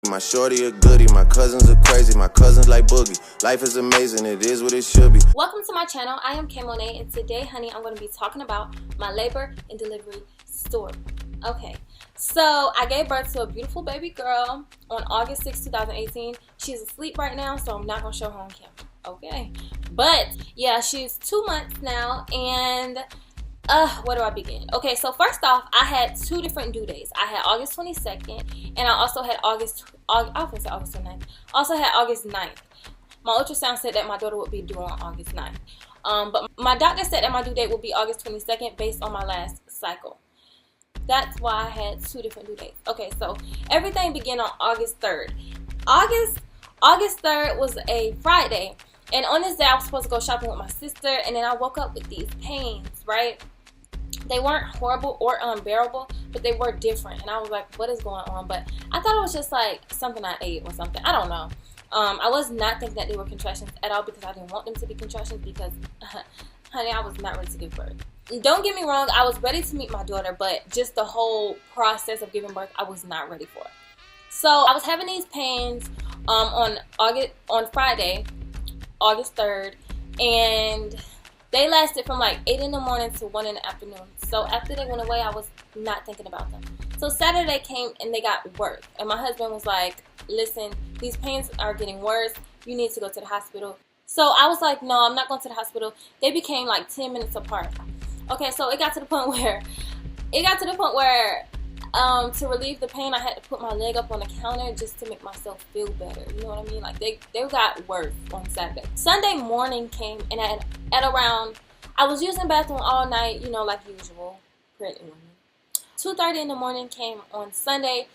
My shorty a goodie, my cousins are crazy, my cousins like Boogie. Life is amazing, it is what it should be. Welcome to my channel. I am Kim Monet, and today, honey, I'm going to be talking about my labor and delivery story. Okay, so I gave birth to a beautiful baby girl on August 6, 2018. She's asleep right now, so I'm not going to show her on camera. Okay, but yeah, she's 2 months now, and where do I begin? Okay, so first off, I had two different due dates. I had August 22nd, and I also had August 29th. Also had August 9th. My ultrasound said that my daughter would be due on August 9th. But my doctor said that my due date would be August 22nd based on my last cycle. That's why I had two different due dates. Okay, so everything began on August 3rd. August 3rd was a Friday, and on this day I was supposed to go shopping with my sister, and then I woke up with these pains, right? They weren't horrible or unbearable, but they were different, and I was like, what is going on? But I thought it was just like something I ate or something. I don't know. I was not thinking that they were contractions at all because I didn't want them to be contractions because, honey, I was not ready to give birth. Don't get me wrong, I was ready to meet my daughter, but just the whole process of giving birth, I was not ready for it. So I was having these pains on Friday, August 3rd, and they lasted from like 8 in the morning to 1 in the afternoon. So after they went away, I was not thinking about them. So Saturday came and they got worse. And my husband was like, listen, these pains are getting worse. You need to go to the hospital. So I was like, no, I'm not going to the hospital. They became like 10 minutes apart. Okay, so it got to the point where, to relieve the pain, I had to put my leg up on the counter just to make myself feel better. You know what I mean? Like they got worse on Saturday. Sunday morning came, and at around, I was using the bathroom all night, you know, like usual, pregnant women. 2:30 in the morning came on Sunday,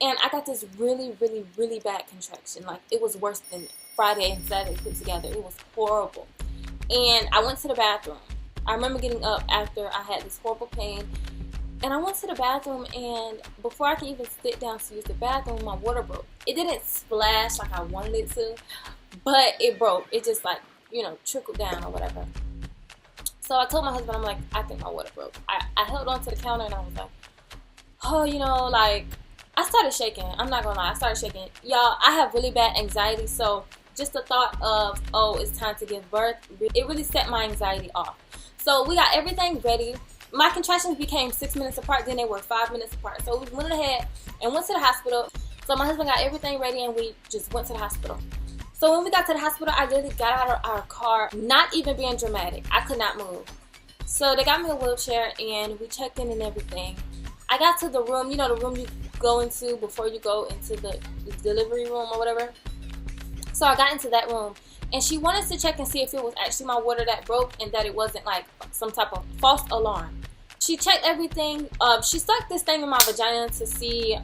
and I got this really, really, really bad contraction. Like it was worse than Friday and Saturday put together. It was horrible. And I went to the bathroom. I remember getting up after I had this horrible pain. And I went to the bathroom, and before I could even sit down to use the bathroom, my water broke. It didn't splash like I wanted it to, but it broke. It just like, you know, trickled down or whatever. So I told my husband, I'm like, I think my water broke. I held on to the counter, and I was like, oh, you know, like, I started shaking. I'm not gonna lie, I started shaking. Y'all, I have really bad anxiety, so just the thought of, oh, it's time to give birth, it really set my anxiety off. So we got everything ready. My contractions became 6 minutes apart, then they were 5 minutes apart. So we went ahead and went to the hospital. So my husband got everything ready, and we just went to the hospital. So when we got to the hospital, I literally got out of our car, not even being dramatic. I could not move. So they got me a wheelchair, and we checked in and everything. I got to the room, you know, the room you go into before you go into the delivery room or whatever. So I got into that room, and she wanted to check and see if it was actually my water that broke and that it wasn't like some type of false alarm. She checked everything. She stuck this thing in my vagina to see,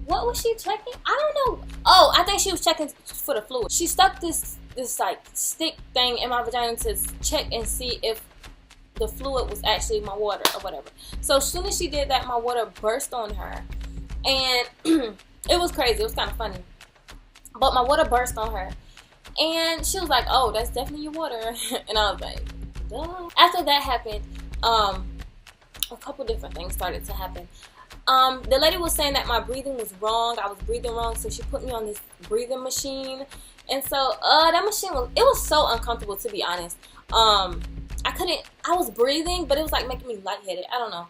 what was she checking? I don't know. Oh, I think she was checking for the fluid. She stuck this like stick thing in my vagina to check and see if the fluid was actually my water or whatever. So as soon as she did that, my water burst on her, and it was crazy. It was kind of funny, but my water burst on her, and she was like, "Oh, that's definitely your water," and I was like, duh. After that happened, a couple different things started to happen. The lady was saying that my breathing was wrong. I was breathing wrong, so she put me on this breathing machine. And so, that machine was so uncomfortable, to be honest. I was breathing, but it was like making me lightheaded. I don't know.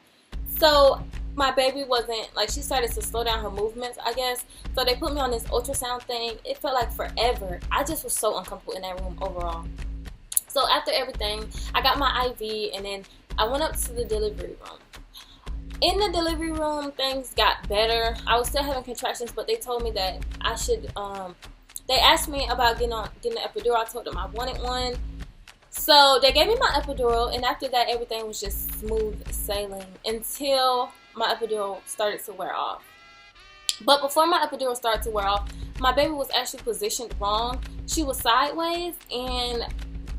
So my baby wasn't, like, she started to slow down her movements, I guess. So they put me on this ultrasound thing. It felt like forever. I just was so uncomfortable in that room overall. So after everything, I got my IV, and then I went up to the delivery room. In the delivery room, things got better. I was still having contractions, but they told me that I should, they asked me about getting an epidural. I told them I wanted one. So they gave me my epidural, and after that, everything was just smooth sailing until my epidural started to wear off. But before my epidural started to wear off, my baby was actually positioned wrong. She was sideways, and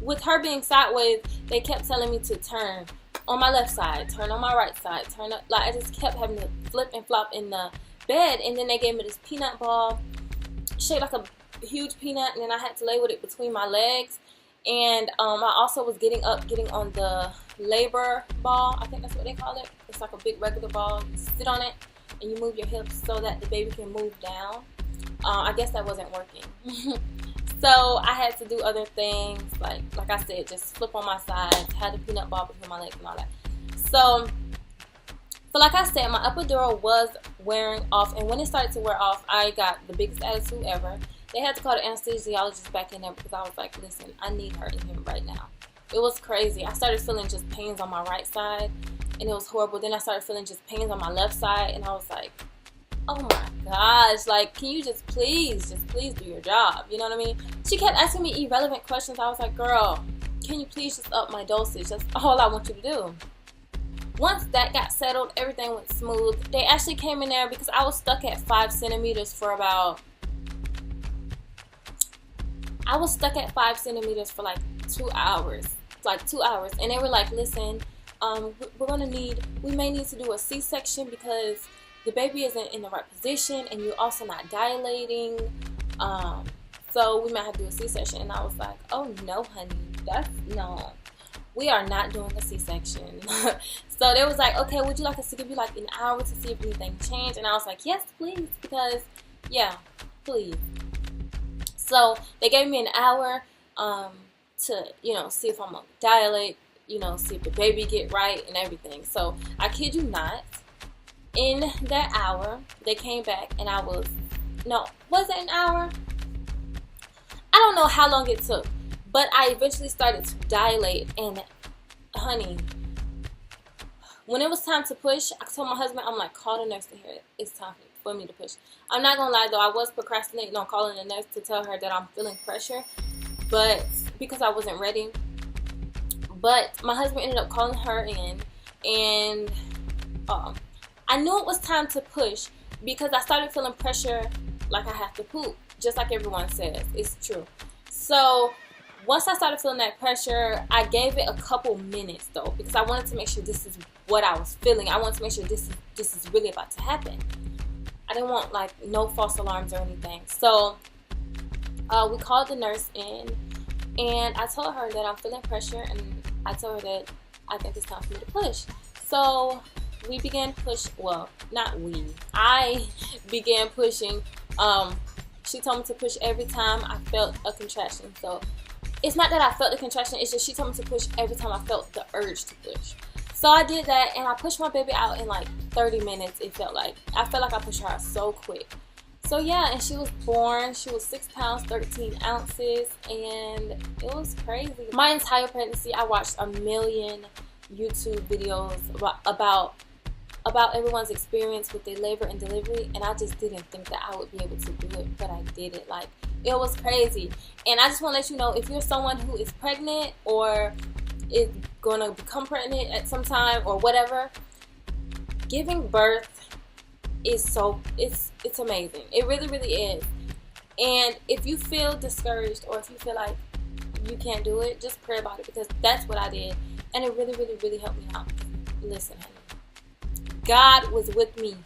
with her being sideways, they kept telling me to turn on my left side, turn on my right side, turn up. Like, I just kept having to flip and flop in the bed, and then they gave me this peanut ball, shaped like a huge peanut, and then I had to lay with it between my legs. And I also was getting on the labor ball. I think that's what they call it. It's like a big regular ball. You sit on it. and you move your hips so that the baby can move down. I guess that wasn't working. So I had to do other things, like I said, just flip on my sides, had a peanut ball between my legs and all that. So like I said, my epidural was wearing off, and when it started to wear off, I got the biggest attitude ever. They had to call the anesthesiologist back in there because I was like, listen, I need her in here right now. It was crazy. I started feeling just pains on my right side, and it was horrible. Then I started feeling just pains on my left side, and I was like, oh my gosh, like, can you just please do your job? You know what I mean? She kept asking me irrelevant questions. I was like, girl, can you please just up my dosage? That's all I want you to do. Once that got settled, everything went smooth. They actually came in there because I was stuck at 5 centimeters for about, like 2 hours. Like 2 hours. And they were like, listen, we may need to do a C-section because the baby isn't in the right position and you're also not dilating. So we might have to do a C-section. And I was like, oh no, honey, no. We are not doing a C-section. So they was like, okay, would you like us to give you like an hour to see if anything changed? And I was like, yes, please, because, yeah, please. So they gave me an hour to, see if I'm going to dilate, see if the baby get right and everything. So I kid you not, in that hour, they came back and was it an hour? I don't know how long it took. But I eventually started to dilate, and honey, when it was time to push, I told my husband, I'm like, call the nurse to hear it. It's time for me to push. I'm not going to lie, though, I was procrastinating on calling the nurse to tell her that I'm feeling pressure, but because I wasn't ready. But my husband ended up calling her in, and I knew it was time to push because I started feeling pressure like I have to poop, just like everyone says. It's true. So once I started feeling that pressure, I gave it a couple minutes though, because I wanted to make sure this is what I was feeling. I wanted to make sure this is really about to happen. I didn't want like no false alarms or anything. So we called the nurse in, and I told her that I'm feeling pressure, and I told her that I think it's time for me to push. So we began push. Well, not we. I began pushing. She told me to push every time I felt a contraction. So it's not that I felt the contraction, it's just she told me to push every time I felt the urge to push. So I did that, and I pushed my baby out in like 30 minutes, it felt like. I felt like I pushed her out so quick. So yeah, and she was born. She was 6 pounds, 13 ounces, and it was crazy. My entire pregnancy, I watched a million YouTube videos about everyone's experience with their labor and delivery, and I just didn't think that I would be able to do it, but I did it. Like, it was crazy. And I just want to let you know, if you're someone who is pregnant or is going to become pregnant at some time or whatever, giving birth is it's amazing. It really, really is. And if you feel discouraged or if you feel like you can't do it, just pray about it, because that's what I did, and it really, really, really helped me out. Listen, honey, God was with me.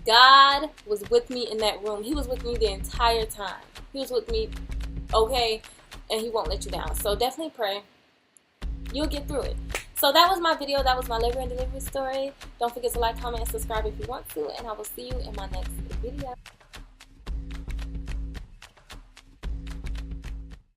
God was with me in that room. He was with me the entire time. He was with me, okay, and he won't let you down. So definitely pray. You'll get through it. So that was my video. That was my labor and delivery story. Don't forget to like, comment, and subscribe if you want to, and I will see you in my next video.